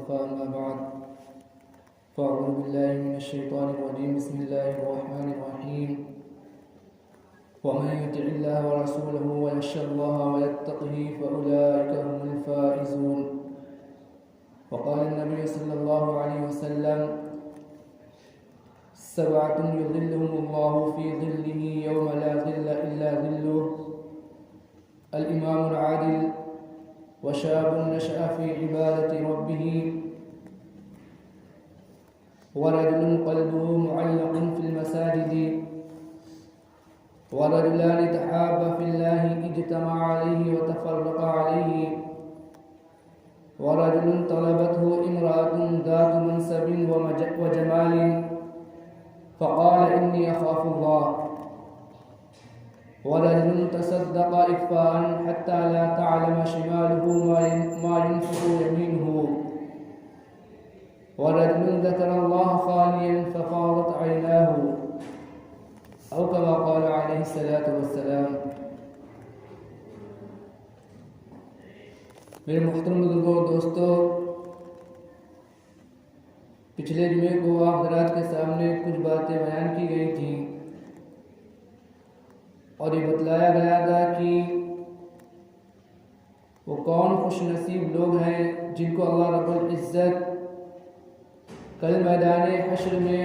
المصطفى أما بعد فأعوذ بالله من الشيطان الرجيم بسم الله الرحمن الرحيم ومن يطع الله ورسوله ويخشى الله ويتقه فأولئك هم الفائزون. وقال النبي صلى الله عليه وسلم: سبعة يظلهم الله في ظله يوم لا ظل إلا ظله: الإمام العادل، وشاب نشأ في عبادة ربه، ورجل قلبه معلق في المساجد، ورجلان تحابا في الله اجتمع عليه وتفرق عليه، ورجل طلبته امرأة ذات منصب وجمال فقال إني أخاف الله، ورجل تصدق إخفاء حتى لا تعلم شماله ما ينفق يمينه، ورجل ذكر الله خاليا ففاضت عيناه، أو كما قال عليه الصلاة والسلام. میرے محترم بزرگوں اور دوستوں، پچھلے جمعے کو آپ حضرات کے سامنے کچھ باتیں بیان کی گئی تھیں اور یہ بتلایا گیا تھا کہ وہ کون خوش نصیب لوگ ہیں جن کو اللہ رب العزت کل میدان حشر میں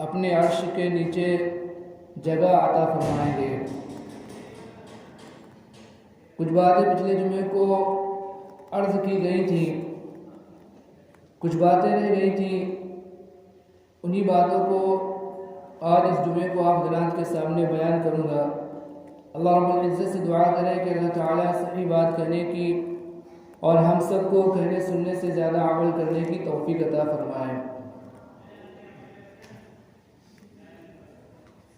اپنے عرش کے نیچے جگہ عطا فرمائیں گے۔ کچھ باتیں پچھلے جمعے کو عرض کی گئی تھیں، کچھ باتیں رہ گئی تھیں، انہی باتوں کو آج اس جمعے کو آپ حضرات کے سامنے بیان کروں گا۔ اللہ رب العزت سے دعا کریں کہ اللہ تعالیٰ صحیح بات کہنے کی اور ہم سب کو کہنے سننے سے زیادہ عمل کرنے کی توفیق عطا فرمائے۔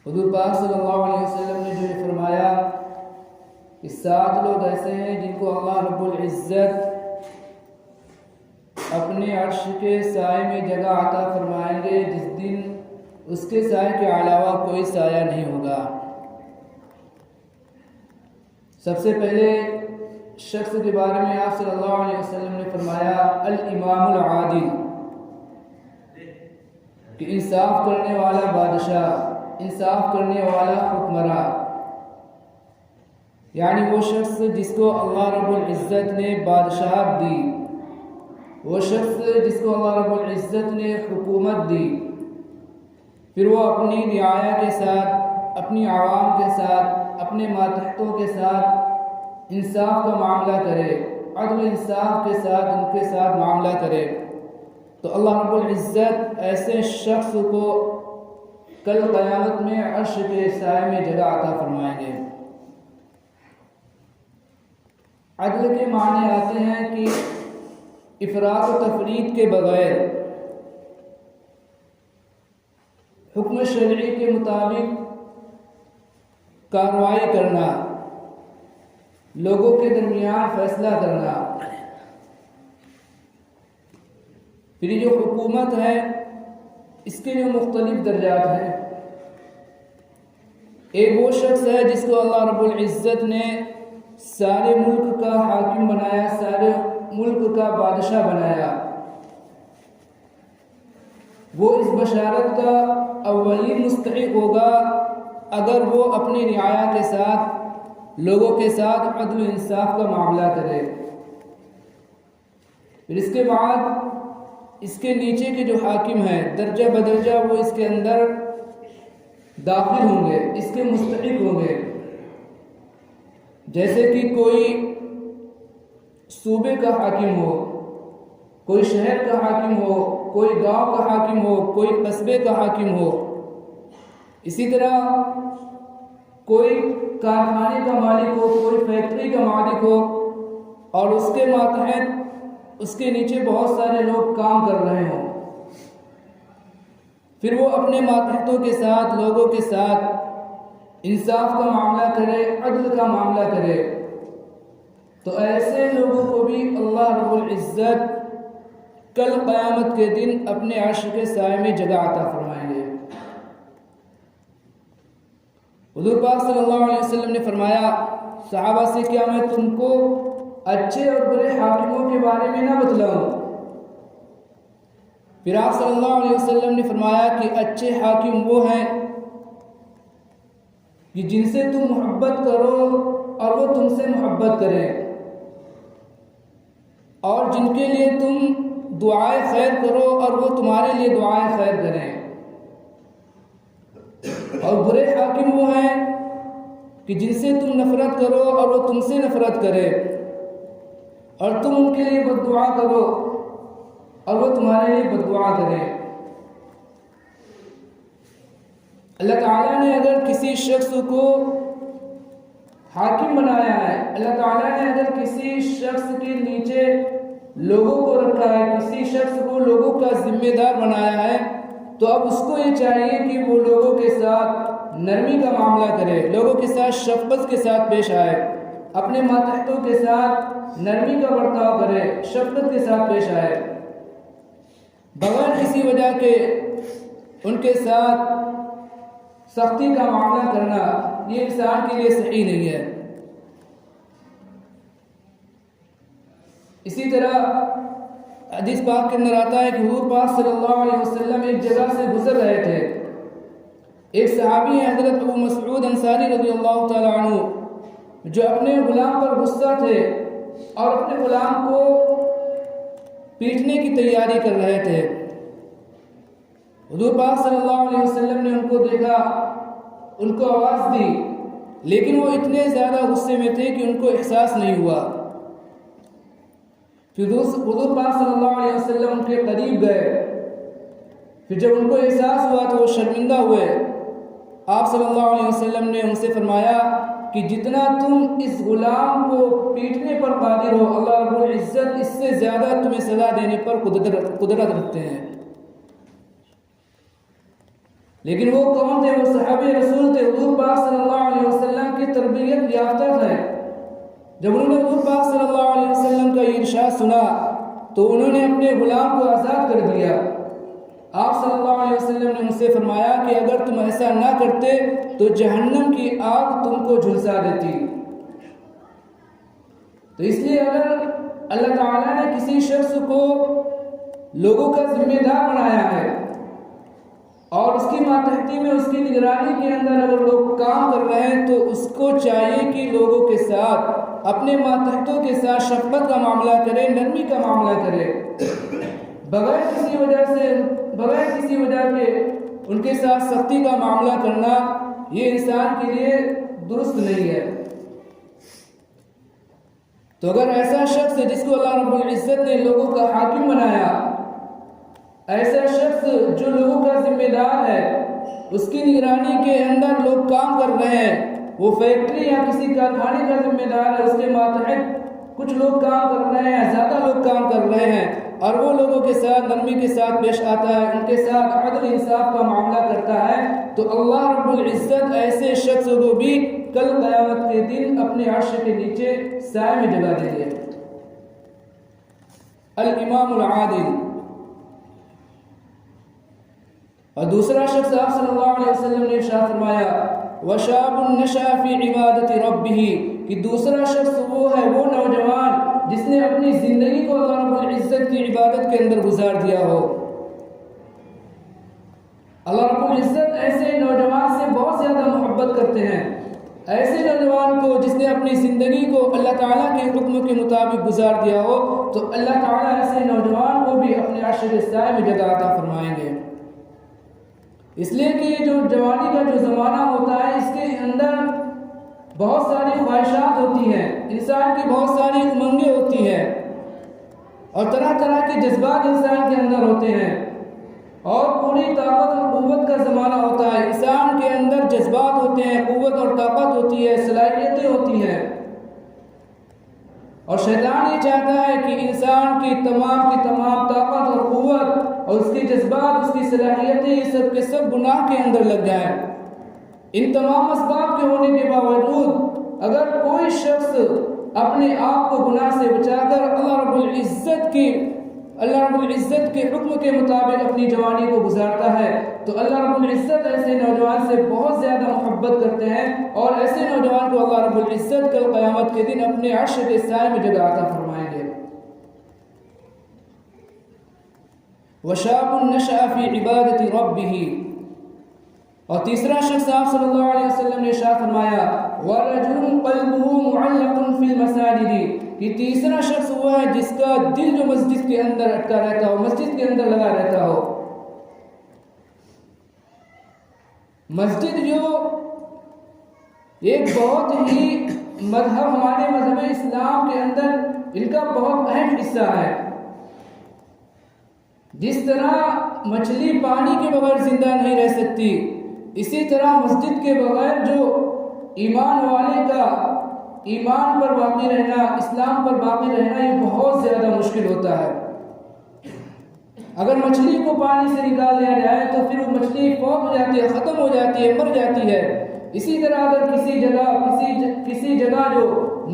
حضور پاک صلی اللہ علیہ وسلم نے جو فرمایا کہ 7 لوگ ایسے ہیں جن کو اللہ رب العزت اپنے عرش کے سائے میں جگہ عطا فرمائیں گے جس دن اس کے سائے کے علاوہ کوئی سایہ نہیں ہوگا۔ سب سے پہلے شخص کے بارے میں آپ صلی اللہ علیہ وسلم نے فرمایا الامام العادل، کہ انصاف کرنے والا بادشاہ، انصاف کرنے والا حکمراں، یعنی وہ شخص جس کو اللہ رب العزت نے بادشاہت دی، وہ شخص جس کو اللہ رب العزت نے حکومت دی، پھر وہ اپنی رعایا کے ساتھ، اپنی عوام کے ساتھ، اپنے ماتحتوں کے ساتھ انصاف کا معاملہ کرے، عدل انصاف کے ساتھ ان کے ساتھ معاملہ کرے، تو اللہ رب العزت ایسے شخص کو کل قیامت میں عرش کے سائے میں جگہ عطا فرمائیں گے۔ عدل کے معنی آتے ہیں کہ افراط و تفریط کے بغیر حکم شرعی کے مطابق کارروائی کرنا، لوگوں کے درمیان فیصلہ کرنا۔ پھر یہ جو حکومت ہے اس کے جو مختلف درجات ہیں، ایک وہ شخص ہے جس کو اللہ رب العزت نے سارے ملک کا حاکم بنایا، سارے ملک کا بادشاہ بنایا، وہ اس بشارت کا اولین مستحق ہوگا اگر وہ اپنی رعایا کے ساتھ، لوگوں کے ساتھ عدل و انصاف کا معاملہ کرے۔ پھر اس کے بعد اس کے نیچے کے جو حاکم ہیں درجہ بدرجہ وہ اس کے اندر داخل ہوں گے، اس کے مستحق ہوں گے۔ جیسے کہ کوئی صوبے کا حاکم ہو، کوئی شہر کا حاکم ہو، کوئی گاؤں کا حاکم ہو، کوئی قصبے کا حاکم ہو، اسی طرح کوئی کارخانے کا مالک ہو، کوئی فیکٹری کا مالک ہو اور اس کے ماتحت اس کے نیچے بہت سارے لوگ کام کر رہے ہوں، پھر وہ اپنے ماتحتوں کے ساتھ، لوگوں کے ساتھ انصاف کا معاملہ کرے، عدل کا معاملہ کرے، تو ایسے لوگوں کو بھی اللہ رب العزت کل قیامت کے دن اپنے عرش کے سائے میں جگہ عطا فرمائیں گے۔ حضور پاک صلی اللہ علیہ وسلم نے فرمایا صحابہ سے، کیا میں تم کو اچھے اور برے حاکموں کے بارے میں نہ بتلاؤں؟ پھر آپ صلی اللہ علیہ وسلم نے فرمایا کہ اچھے حاکم وہ ہیں کہ جن سے تم محبت کرو اور وہ تم سے محبت کریں، اور جن کے لیے تم دعائے خیر کرو اور وہ تمہارے لیے دعائے خیر کریں۔ اور برے حاکم وہ ہیں کہ جن سے تم نفرت کرو اور وہ تم سے نفرت کرے، اور تم ان کے لیے بد دعا کرو اور وہ تمہارے لیے بد دعا کرے۔ اللہ تعالیٰ نے اگر کسی شخص کو حاکم بنایا ہے، اللہ تعالیٰ نے اگر کسی شخص کے نیچے لوگوں کو رکھا ہے، کسی شخص کو لوگوں کا ذمہ دار بنایا ہے، تو اب اس کو یہ چاہیے کہ وہ لوگوں کے ساتھ نرمی کا معاملہ کرے، لوگوں کے ساتھ شفقت کے ساتھ پیش آئے، اپنے ماتحتوں کے ساتھ نرمی کا برتاؤ کرے، شفقت کے ساتھ پیش آئے، بغیر کسی وجہ کے ان کے ساتھ سختی کا معاملہ کرنا یہ انسان کے لیے صحیح نہیں ہے۔ اسی طرح حدیث پاک کے اندر آتا ہے کہ حضور پاک صلی اللہ علیہ وسلم ایک جگہ سے گزر رہے تھے، ایک صحابی ہیں حضرت ابو مسعود انصاری رضی اللہ تعالی عنہ، جو اپنے غلام پر غصہ تھے اور اپنے غلام کو پیٹنے کی تیاری کر رہے تھے۔ حضور پاک صلی اللہ علیہ وسلم نے ان کو دیکھا، ان کو آواز دی، لیکن وہ اتنے زیادہ غصے میں تھے کہ ان کو احساس نہیں ہوا۔ پھر حضور پاک صلی اللہ علیہ وسلم ان کے قریب گئے، پھر جب ان کو احساس ہوا تو وہ شرمندہ ہوئے۔ آپ صلی اللہ علیہ وسلم نے ان سے فرمایا کہ جتنا تم اس غلام کو پیٹنے پر قادر ہو، اللہ رب العزت اس سے زیادہ تمہیں سزا دینے پر قدرت رکھتے ہیں۔ لیکن وہ کون تھے؟ وہ صحابہ رسول تھے، حضور پاک صلی اللہ علیہ وسلم کی تربیت یافتہ تھے۔ جب انہوں نے حضور پاک صلی اللہ علیہ وسلم کا یہ ارشاد سنا تو انہوں نے اپنے غلام کو آزاد کر دیا۔ آپ صلی اللہ علیہ وسلم نے ان سے فرمایا کہ اگر تم ایسا نہ کرتے تو جہنم کی آگ تم کو جھلسا دیتی۔ تو اس لیے اگر اللہ تعالیٰ نے کسی شخص کو لوگوں کا ذمہ دار بنایا ہے اور اس کی ماتحتی میں، اس کی نگرانی کے اندر اگر لوگ کام کر رہے ہیں، تو اس کو چاہیے کہ لوگوں کے ساتھ، اپنے ماتحتوں کے ساتھ شفقت کا معاملہ کرے، نرمی کا معاملہ کرے، بغیر کسی وجہ کے ان کے ساتھ سختی کا معاملہ کرنا یہ انسان کے لیے درست نہیں ہے۔ تو اگر ایسا شخص ہے جس کو اللہ رب العزت نے لوگوں کا حاکم بنایا، ایسا شخص جو لوگوں کا ذمہ دار ہے، اس کی نگرانی کے اندر لوگ کام کر رہے ہیں، وہ فیکٹری یا کسی کارخانے کا ذمہ دار ہے، اس کے ماتحت کچھ لوگ کام کر رہے ہیں، زیادہ لوگ کام کر رہے ہیں، اور وہ لوگوں کے ساتھ نرمی کے ساتھ پیش آتا ہے، ان کے ساتھ عدل انصاف کا معاملہ کرتا ہے، تو اللہ رب العزت ایسے شخص کو بھی کل قیامت کے دن اپنے عرش کے نیچے سائے میں جگہ دیں گے۔ الامام العادل۔ اور دوسرا شخص آپ صلی اللہ علیہ وسلم نے ارشاد فرمایا وَشَابٌ نَشَأَ فِي عِبَادَةِ رَبِّهِ، کہ دوسرا شخص وہ ہے، وہ نوجوان جس نے اپنی زندگی کو اللہ رب العزت کی عبادت کے اندر گزار دیا ہو۔ اللہ رب العزت ایسے نوجوان سے بہت زیادہ محبت کرتے ہیں، ایسے نوجوان کو جس نے اپنی زندگی کو اللہ تعالیٰ کے حکم کے مطابق گزار دیا ہو، تو اللہ تعالیٰ ایسے نوجوان کو بھی اپنے عرش کے سائے میں جگہ عطا فرمائیں گے۔ اس لیے کہ یہ جو جوانی کا جو زمانہ ہوتا ہے، اس کے اندر بہت ساری خواہشات ہوتی ہیں، انسان کی بہت ساری امنگیں ہوتی ہیں، اور طرح طرح کے جذبات انسان کے اندر ہوتے ہیں، اور پوری طاقت اور قوت کا زمانہ ہوتا ہے۔ انسان کے اندر جذبات ہوتے ہیں، قوت اور طاقت ہوتی ہے، صلاحیتیں ہوتی ہیں، اور شیطان یہ چاہتا ہے کہ انسان کی تمام طاقت اور قوت اور اس کے جذبات، اس کی صلاحیتیں، یہ سب کے سب گناہ کے اندر لگ جائیں۔ ان تمام اسباب کے ہونے کے باوجود اگر کوئی شخص اپنے آپ کو گناہ سے بچا کر اللہ رب العزت کے حکم کے مطابق اپنی جوانی کو گزارتا ہے، تو اللہ رب العزت ایسے نوجوان سے بہت زیادہ محبت کرتے ہیں، اور ایسے نوجوان کو اللہ رب العزت کل قیامت کے دن اپنے عرش کے سائے میں جگہ عطا فرمائیں گے۔ وشاب نشأ في عبادت ربه. اور تیسرا شخص آپ صلی اللہ علیہ وسلم نے ارشاد فرمایا ورجل قلبه معلق في المساجد، کہ تیسرا شخص وہ ہے جس کا دل جو مسجد کے اندر اٹکا رہتا ہو، مسجد کے اندر لگا رہتا ہو. مسجد جو ایک بہت ہی مذہب، ہمارے مذہب اسلام کے اندر ان کا بہت اہم حصہ ہے. جس طرح مچھلی پانی کے بغیر زندہ نہیں رہ سکتی، اسی طرح مسجد کے بغیر جو ایمان والے کا ایمان پر باقی رہنا، اسلام پر باقی رہنا، یہ بہت زیادہ مشکل ہوتا ہے. اگر مچھلی کو پانی سے نکال دیا جائے تو پھر وہ مچھلی فوت ہو جاتی ہے، ختم ہو جاتی ہے، مر جاتی ہے. اسی طرح اگر کسی جگہ جو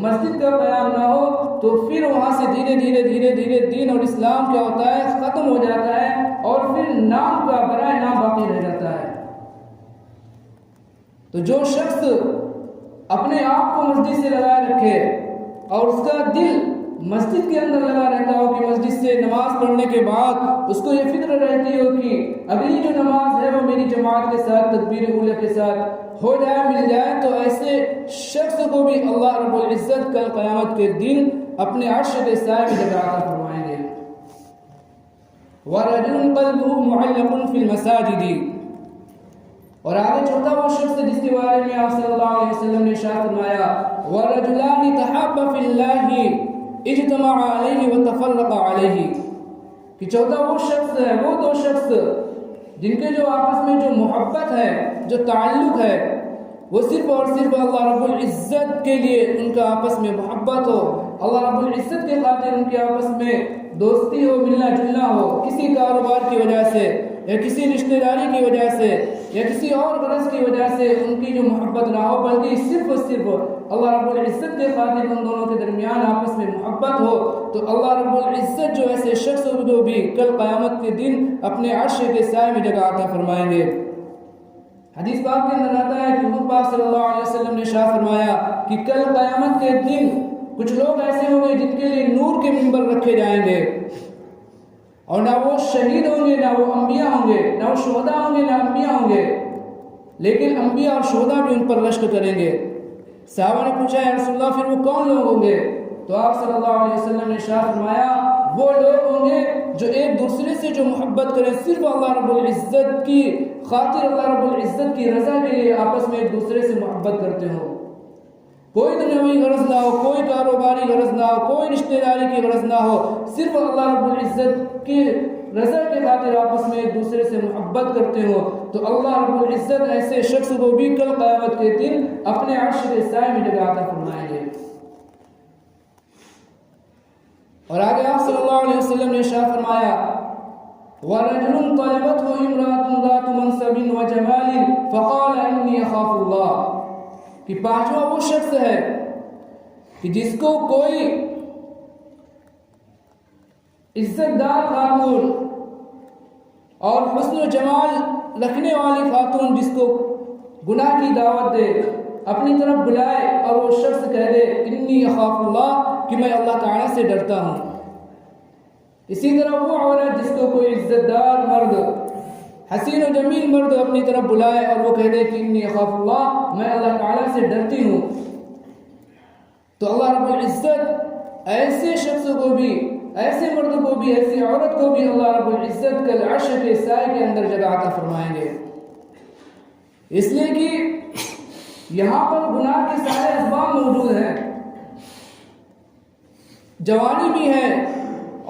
مسجد کا قیام نہ ہو تو پھر وہاں سے دھیرے دھیرے دین اور اسلام کیا ہوتا ہے، ختم ہو جاتا ہے، اور پھر نام کا برائے نام باقی رہ جاتا ہے. تو جو شخص اپنے آپ کو مسجد سے لگائے رکھے اور اس کا دل مسجد کے اندر لگا رہتا ہو کہ مسجد سے نماز پڑھنے کے بعد اس کو یہ فکر رہتی ہو کہ اگلی جو نماز ہے وہ میری جماعت کے ساتھ تکبیر اولیٰ کے ساتھ ہو جائے، مل جائے، تو ایسے شخص کو بھی اللہ رب العزت کل قیامت کے دن اپنے عرش کے سائے میں جگہ عطا فرمائیں گے. وَرَجُلٌ قَلْبُهُ مُعَلَّقٌ فِي الْمَسَاجِدِ. اور آگے چوتھا وہ شخص جس کے بارے میں آپ صلی اللہ علیہ وسلم نے ارشاد فرمایا وَرَجُلَانِ تَحَابَّا فِي اللَّهِ اجْتَمَعَا عَلَيْهِ وَتَفَرَّقَا عَلَيْهِ. کہ چوتھا وہ شخص ہے، وہ دو شخص جن کے جو آپس میں جو محبت ہے، جو تعلق ہے، وہ صرف اور صرف اللہ رب العزت کے لیے ان کا آپس میں محبت ہو، اللہ رب العزت کے خاطر ان کے آپس میں دوستی ہو، ملنا جلنا ہو، کسی کاروبار کی وجہ سے یا کسی رشتہ داری کی وجہ سے یا کسی اور غرض کی وجہ سے ان کی جو محبت نہ ہو، بلکہ صرف اور صرف اللہ رب العزت کے خاطر ان دونوں کے درمیان آپس میں محبت ہو، تو اللہ رب العزت جو ایسے شخص کو بھی کل قیامت کے دن اپنے عرش کے سائے میں جگہ عطا فرمائیں گے. حدیث پاک کے اندر آتا ہے کہ حضور پاک صلی اللہ علیہ وسلم نے ارشاد فرمایا کہ کل قیامت کے دن کچھ لوگ ایسے ہوں گے جن کے لیے نور کے منبر رکھے جائیں گے، اور نہ وہ شہید ہوں گے، نہ وہ انبیاء ہوں گے، نہ وہ شہداء ہوں گے، نہ انبیاء ہوں گے، لیکن انبیاء اور شہداء بھی ان پر رشک کریں گے. صحابہ نے پوچھا یا رسول اللہ پھر وہ کون لوگ ہوں گے؟ تو آپ صلی اللہ علیہ وسلم نے ارشاد فرمایا وہ لوگ ہوں گے جو ایک دوسرے سے جو محبت کریں، صرف اللہ رب العزت کی خاطر، اللہ رب العزت کی رضا کے لیے آپس میں ایک دوسرے سے محبت کرتے ہوں. کوئی دنیاوی غرض نہ ہو، کوئی کاروباری غرض نہ ہو، کوئی رشتہ داری کی غرض نہ ہو، صرف اللہ رب العزت کی رضا کے خاطر آپس میں ایک دوسرے سے محبت کرتے ہو، تو اللہ رب العزت ایسے شخص کو بھی کل قیامت کے دن اپنے عرش کے سائے میں جگہ عطا فرمائیں گے. اور آگے آپ صلی اللہ علیہ وسلم نے ارشاد فرمایا وَرَجُلٌ طَلَبَتْهُ امْرَأَةٌ ذَاتُ مَنْصَبٍ وَجَمَالٍ فَقَالَ إِنِّي أَخَافُ اللَّهَ. کہ پانچواں وہ شخص ہے کہ جس کو کوئی عزت دار خاتون اور حسن و جمال رکھنے والی خاتون جس کو گناہ کی دعوت دے، اپنی طرف بلائے اور وہ شخص کہہ دے انی اخاف اللہ، کہ میں اللہ تعالیٰ سے ڈرتا ہوں. اسی طرح وہ عورت جس کو کوئی عزت دار مرد، حسین و جمیل مرد اپنی طرف بلائے اور وہ کہہ دے کہ انی اخاف اللہ، میں اللہ تعالیٰ سے ڈرتی ہوں، تو اللہ رب العزت ایسے شخص کو بھی، ایسے مرد کو بھی، ایسی عورت کو بھی اللہ رب العزت کل عرش کے سائے کے اندر جگہ عطا فرمائیں گے. اس لیے کہ یہاں پر گناہ کے سارے اسباب موجود ہیں، جوانی بھی ہے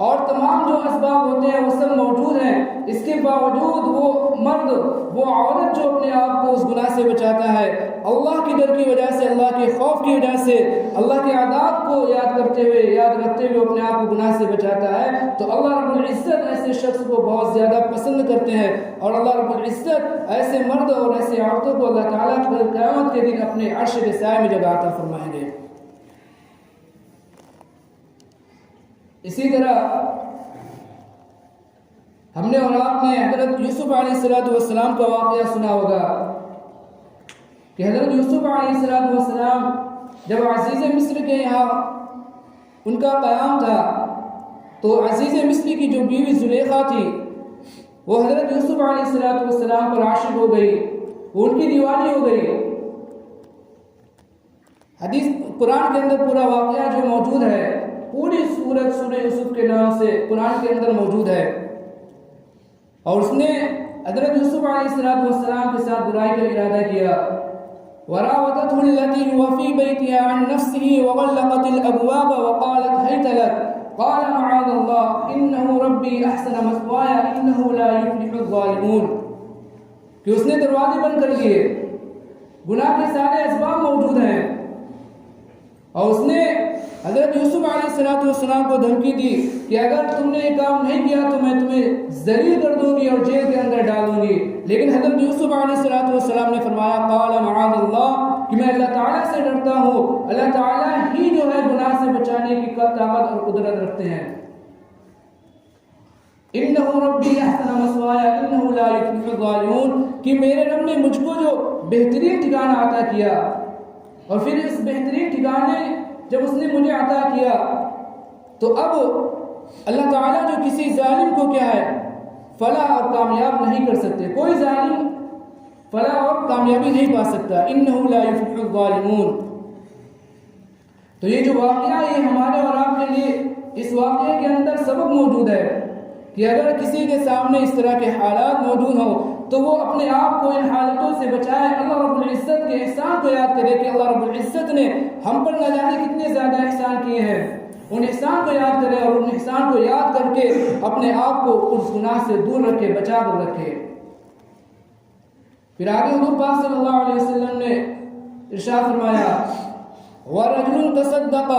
اور تمام جو اسباب ہوتے ہیں وہ سب موجود ہیں. اس کے باوجود وہ مرد، وہ عورت جو اپنے آپ کو اس گناہ سے بچاتا ہے، اللہ کی ڈر کی وجہ سے، اللہ کے خوف کی وجہ سے، اللہ کے عذاب کو یاد کرتے ہوئے، یاد رکھتے ہوئے اپنے آپ کو گناہ سے بچاتا ہے، تو اللہ رب العزت ایسے شخص کو بہت زیادہ پسند کرتے ہیں، اور اللہ رب العزت ایسے مرد اور ایسے عورتوں کو اللہ تعالیٰ قیامت کے دن اپنے عرش کے سائے میں جگہ عطا فرمائیں گے. اسی طرح ہم نے اور آپ نے حضرت یوسف علیہ السلام کا واقعہ سنا ہوگا کہ حضرت یوسف علیہ السلام جب عزیز مصر کے یہاں ان کا قیام تھا تو عزیز مصر کی جو بیوی زلیخا تھی وہ حضرت یوسف علیہ السلام پر عاشق ہو گئی، وہ ان کی دیوانی ہو گئی۔ حدیث قرآن کے اندر پورا واقعہ جو موجود ہے، پوری سورت سورہ یوسف کے نام سے قرآن کے اندر موجود ہے، اور اس نے حضرت یوسف علیہ السلام کے ساتھ برائی کا ارادہ کیا۔ وراودته التي هو في بيتها عن نفسه وغلقت الابواب وقالت هيت لك قال معاذ الله انه ربي احسن مثواي انه لا يفلح الظالمون، کہ اس نے دروازے بند کر لیے، گناہ کے سارے اسباب موجود ہیں، اور اس نے حضرت یوسف علیہ السلام کو دھمکی دی کہ اگر تم نے یہ کام نہیں کیا تو میں تمہیں ذلیل کر دوں گی اور جیل کے اندر ڈالوں گی۔ لیکن حضرت یوسف علیہ السلام نے فرمایا قال معاذ اللہ، کہ میں اللہ تعالیٰ سے ڈرتا ہوں، اللہ تعالیٰ ہی جو ہے گناہ سے بچانے کی طاقت اور قدرت رکھتے ہیں۔ انہ ربی احسن مثوایا انہ لا یفلح الظالمون، کہ میرے رب نے مجھ کو جو بہترین ٹھکانہ عطا کیا، اور پھر اس بہترین ٹھکانے جب اس نے مجھے عطا کیا تو اب اللہ تعالیٰ جو کسی ظالم کو کیا ہے فلاح اور کامیاب نہیں کر سکتے، کوئی ظالم فلاح اور کامیابی نہیں پا سکتا۔ انہ لا یفلح الظالمون۔ تو یہ جو واقعہ یہ ہمارے اور آپ کے لیے اس واقعے کے اندر سبق موجود ہے کہ اگر کسی کے سامنے اس طرح کے حالات موجود ہوں تو وہ اپنے آپ کو ان حالتوں سے بچائے، اللہ رب العزت کے احسان کو یاد کرے کہ اللہ رب العزت نے ہم پر نہ جانے کتنے زیادہ احسان کیے ہیں، ان احسان کو یاد کرے اور ان احسان کو یاد کر کے اپنے آپ کو اس گناہ سے دور رکھے، بچا کر رکھے۔ پھر آگے حضور پاک صلی اللہ علیہ وسلم نے ارشاد فرمایا وَرَجُلٌ تَصَدَّقَ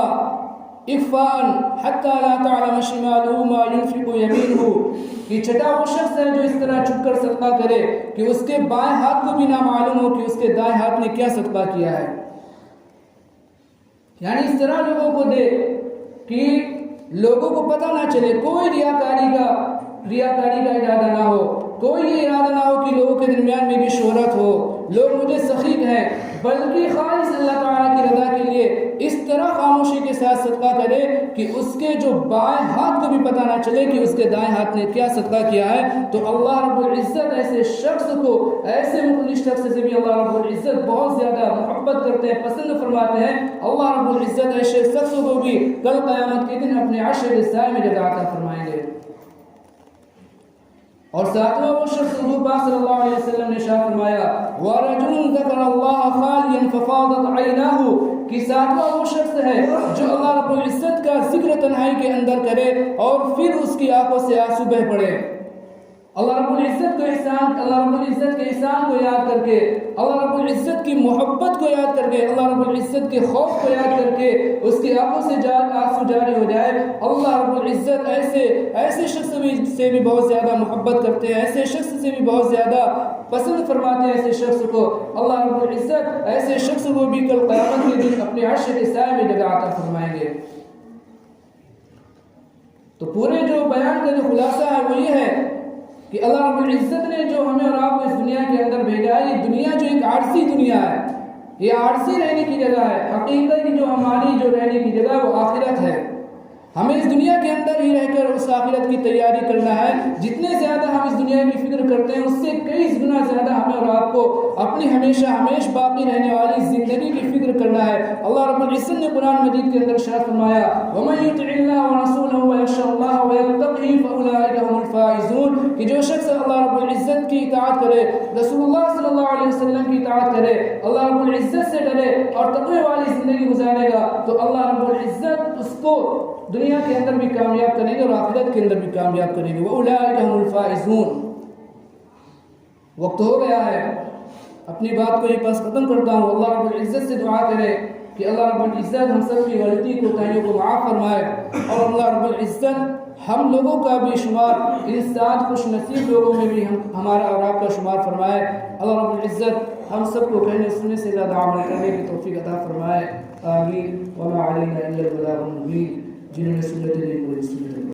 اخفاءً حتى لا تعلم شماله ما ينفق يمينه، کہ چھٹا وہ شخص ہے جو اس طرح چھپ کر صدقہ کرے کہ اس کے بائیں ہاتھ کو بھی نہ معلوم ہو کہ اس کے دائیں ہاتھ نے کیا صدقہ کیا ہے۔ یعنی اس طرح لوگوں کو دے کہ لوگوں کو پتہ نہ چلے، کوئی ریاکاری کا ارادہ نہ ہو، کوئی یہ ارادہ نہ ہو کہ لوگوں کے درمیان میری شہرت ہو، لوگ مجھے سخی کہیں، بلکہ خالص اللہ تعالیٰ کی رضا کے لیے اس طرح خاموشی کے ساتھ صدقہ کرے کہ اس کے جو بائیں ہاتھ کو بھی پتہ نہ چلے کہ اس کے دائیں ہاتھ نے کیا صدقہ کیا ہے۔ تو اللہ رب العزت ایسے شخص کو، ایسے مخلص شخص سے بھی اللہ رب العزت بہت زیادہ محبت کرتے ہیں، پسند فرماتے ہیں۔ اللہ رب العزت ایسے شخص کو بھی کل قیامت کے دن اپنے عرش کے سائے میں جگہ عطا فرمائیں گے۔ اور ساتواں وہ شخص حضور پاک صلی اللہ علیہ وسلم نے ارشاد فرمایا وَرَجُلٌ ذَكَرَ اللَّهَ خَالِيًا فَفَاضَتْ عَيْنَاهُ، کہ ساتواں وہ شخص ہے جو اللہ رب العزت کا ذکر تنہائی کے اندر کرے اور پھر اس کی آنکھوں سے آنسو بہہ پڑے۔ اللہ رب العزت کے احسان کو یاد کر کے، اللہ رب العزت کی محبت کو یاد کر کے، اللہ رب العزت کے خوف کو یاد کر کے اس کی آنکھوں سے آنسو جاری ہو جائے۔ اللہ رب العزت ایسے شخص سے بھی بہت زیادہ محبت کرتے ہیں، ایسے شخص سے بھی بہت زیادہ پسند فرماتے ہیں۔ ایسے شخص کو اللہ رب العزت ایسے شخص کو بھی کل قیامت کے دن اپنے عرش کے سائے میں جگہ عطا فرمائیں گے۔ تو پورے جو بیان کا جو خلاصہ ہے وہ یہ ہے کہ اللہ رب العزت نے جو ہمیں اور آپ کو اس دنیا کے اندر بھیجا ہے، یہ دنیا جو ایک عارضی دنیا ہے، یہ عارضی رہنے کی جگہ ہے۔ حقیقت کی جو ہماری جو رہنے کی جگہ وہ آخرت ہے۔ ہمیں اس دنیا کے اندر ہی رہ کر اس آخرت کی تیاری کرنا ہے۔ جتنے زیادہ ہم اس دنیا کی فکر کرتے ہیں اس سے کئی گنا زیادہ ہمیں اور آپ کو اپنی ہمیشہ باقی رہنے والی زندگی کی فکر کرنا ہے۔ اللہ رب العزت نے قرآن مجید کے اندر ارشاد فرمایا وَمَن يُطِعِ اللَّهَ وَرَسُولَهُ وَيَخْشَ اللَّهَ وَيَتَّقْهِ فَأُولَٰئِكَ هُمُ الْفَائِزُونَ، کہ جو شخص اللہ رب العزت کی اطاعت کرے، رسول اللہ صلی اللہ علیہ وسلم کی اطاعت کرے، اللہ رب العزت سے ڈرے اور تقوی والی زندگی گزارے گا تو اللہ رب العزت اس کو دنیا کے اندر بھی کامیاب کریں گے اور آخرت کے اندر بھی کامیاب کریں گے۔ وَأُولَٰئِكَ هُمُ الْفَائِزُونَ۔ وقت ہو گیا ہے، اپنی بات کو یہ پاس ختم کرتا ہوں۔ اللہ رب العزت سے دعا کرے کہ اللہ رب العزت ہم سب کی غلطی کو تائیوں کو معاف فرمائے، اور اللہ رب العزت ہم لوگوں کا بھی شمار ان 7 خوش نصیب لوگوں میں بھی ہمارا اور آپ کا شمار فرمائے۔ اللہ رب العزت ہم سب کو کہنے سننے سے زیادہ عمل کرنے کی توفیق عطا فرمائے۔ آمین۔ وما علینا الا البلاغ المبین۔ جنہوں نے سنت لی